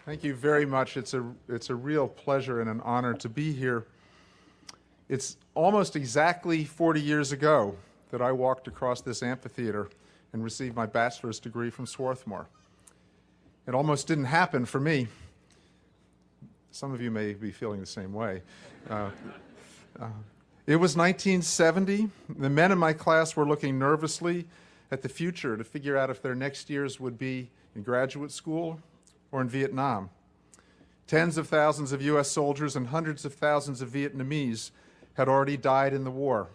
Thank you very much. It's a real pleasure and an honor to be here. It's almost exactly 40 years ago that I walked across this amphitheater and received my bachelor's degree from Swarthmore. It almost didn't happen for me. Some of you may be feeling the same way. It was 1970. The men in my class were looking nervously at the future to figure out if their next years would be in graduate school or in Vietnam. Tens of thousands of U.S. soldiers and hundreds of thousands of Vietnamese had already died in the war.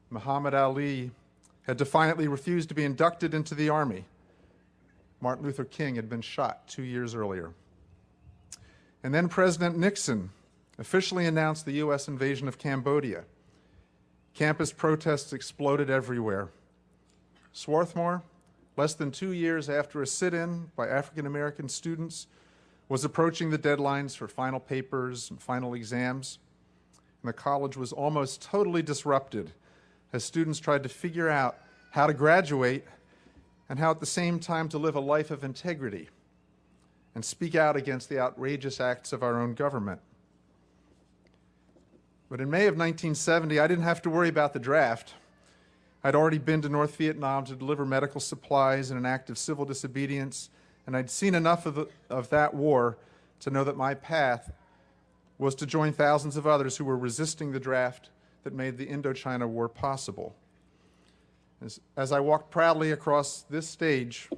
Muhammad Ali had defiantly refused to be inducted into the army. Martin Luther King had been shot 2 years earlier. And then President Nixon officially announced the U.S. invasion of Cambodia. Campus protests exploded everywhere. Swarthmore, less than 2 years after a sit-in by African-American students, was approaching the deadlines for final papers and final exams. And the college was almost totally disrupted as students tried to figure out how to graduate and how at the same time to live a life of integrity and speak out against the outrageous acts of our own government. But in May of 1970, I didn't have to worry about the draft. I'd already been to North Vietnam to deliver medical supplies in an act of civil disobedience, and I'd seen enough of that war to know that my path was to join thousands of others who were resisting the draft that made the Indochina War possible. As I walked proudly across this stage,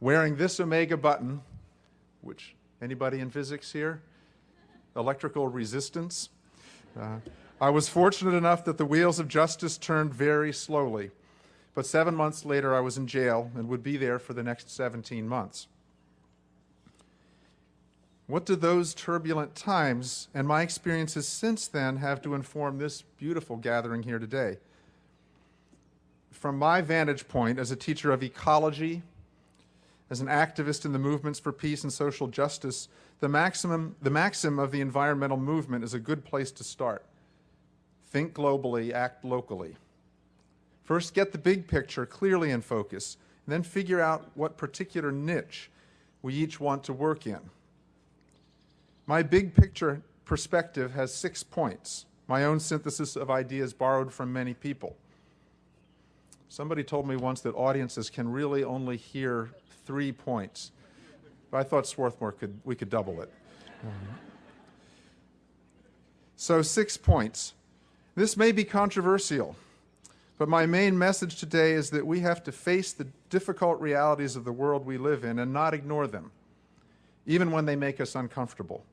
wearing this Omega button, which, anybody in physics here? Electrical resistance. I was fortunate enough that the wheels of justice turned very slowly, but 7 months later I was in jail and would be there for the next 17 months. What do those turbulent times and my experiences since then have to inform this beautiful gathering here today? From my vantage point as a teacher of ecology, as an activist in the movements for peace and social justice, the maxim of the environmental movement is a good place to start. Think globally, act locally. First, get the big picture clearly in focus, and then figure out what particular niche we each want to work in. My big picture perspective has 6 points, my own synthesis of ideas borrowed from many people. Somebody told me once that audiences can really only hear 3 points. But I thought Swarthmore we could double it. So 6 points. This may be controversial, but my main message today is that we have to face the difficult realities of the world we live in and not ignore them, even when they make us uncomfortable.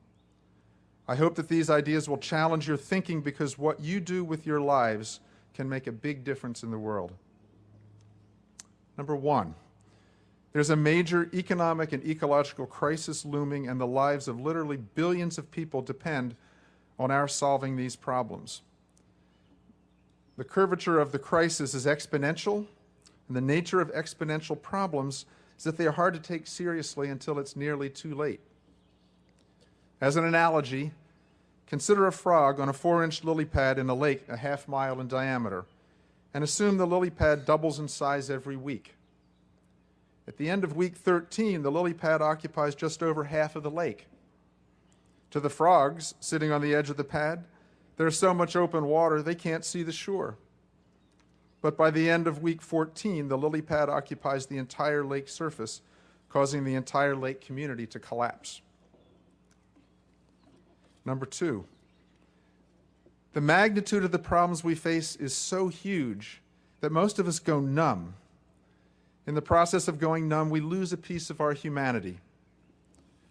I hope that these ideas will challenge your thinking because what you do with your lives can make a big difference in the world. Number 1, there's a major economic and ecological crisis looming, and the lives of literally billions of people depend on our solving these problems. The curvature of the crisis is exponential, and the nature of exponential problems is that they are hard to take seriously until it's nearly too late. As an analogy, consider a frog on a 4-inch lily pad in a lake a half mile in diameter, and assume the lily pad doubles in size every week. At the end of week 13, the lily pad occupies just over half of the lake. To the frogs sitting on the edge of the pad, there's so much open water they can't see the shore. But by the end of week 14, the lily pad occupies the entire lake surface, causing the entire lake community to collapse. Number 2, the magnitude of the problems we face is so huge that most of us go numb. In the process of going numb, we lose a piece of our humanity.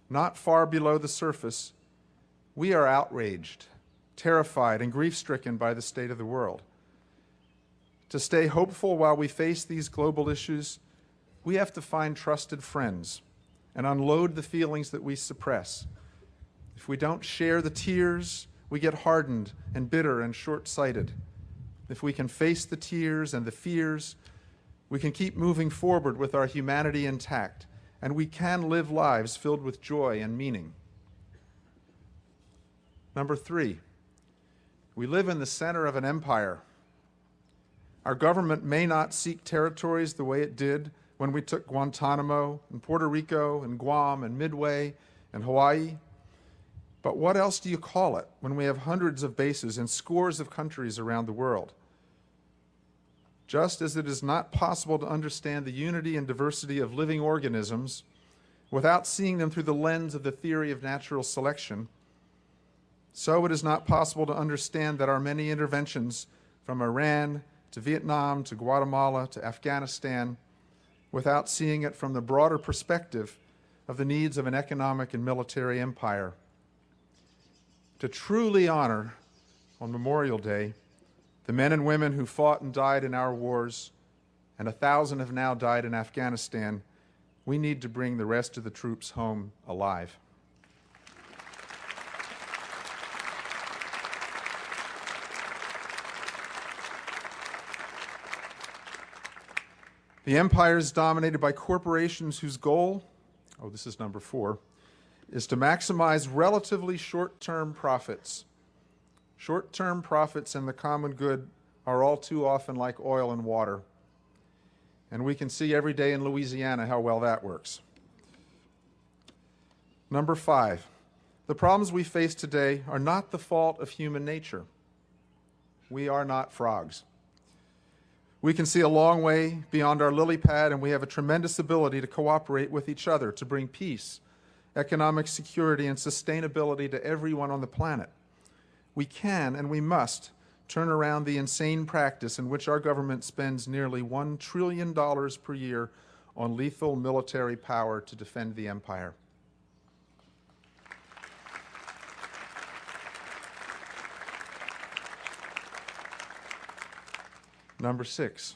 Not far below the surface, we are outraged, terrified, and grief-stricken by the state of the world. To stay hopeful while we face these global issues, we have to find trusted friends and unload the feelings that we suppress. If we don't share the tears, we get hardened and bitter and short-sighted. If we can face the tears and the fears, we can keep moving forward with our humanity intact, and we can live lives filled with joy and meaning. Number 3, we live in the center of an empire. Our government may not seek territories the way it did when we took Guantanamo and Puerto Rico and Guam and Midway and Hawaii. But what else do you call it when we have hundreds of bases in scores of countries around the world? Just as it is not possible to understand the unity and diversity of living organisms without seeing them through the lens of the theory of natural selection, so it is not possible to understand that our many interventions from Iran to Vietnam to Guatemala to Afghanistan without seeing it from the broader perspective of the needs of an economic and military empire. To truly honor, on Memorial Day, the men and women who fought and died in our wars, and 1,000 have now died in Afghanistan, we need to bring the rest of the troops home alive. The empire is dominated by corporations whose goal, this is number 4, is to maximize relatively short-term profits. Short-term profits and the common good are all too often like oil and water. And we can see every day in Louisiana how well that works. Number 5, the problems we face today are not the fault of human nature. We are not frogs. We can see a long way beyond our lily pad, and we have a tremendous ability to cooperate with each other to bring peace, economic security, and sustainability to everyone on the planet. We can and we must turn around the insane practice in which our government spends nearly $1 trillion per year on lethal military power to defend the empire. Number 6,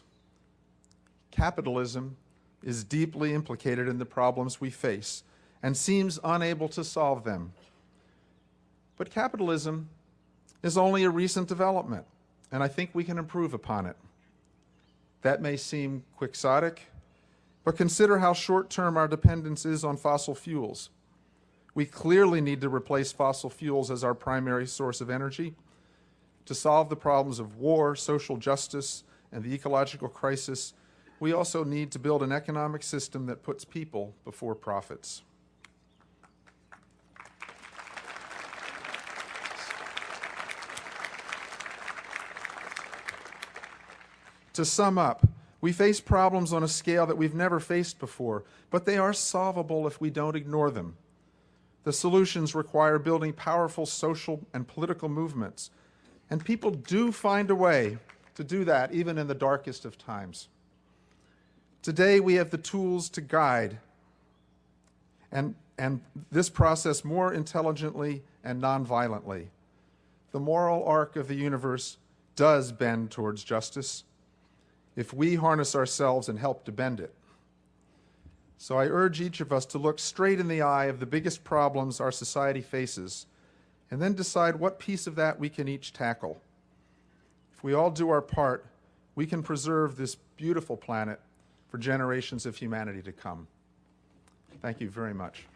capitalism is deeply implicated in the problems we face and seems unable to solve them. But capitalism is only a recent development, and I think we can improve upon it. That may seem quixotic, but consider how short-term our dependence is on fossil fuels. We clearly need to replace fossil fuels as our primary source of energy to solve the problems of war, social justice, and the ecological crisis. We also need to build an economic system that puts people before profits. To sum up, we face problems on a scale that we've never faced before, but they are solvable if we don't ignore them. The solutions require building powerful social and political movements, and people do find a way to do that even in the darkest of times. Today we have the tools to guide and this process more intelligently and nonviolently. The moral arc of the universe does bend towards justice if we harness ourselves and help to bend it. So I urge each of us to look straight in the eye of the biggest problems our society faces and then decide what piece of that we can each tackle. If we all do our part, we can preserve this beautiful planet for generations of humanity to come. Thank you very much.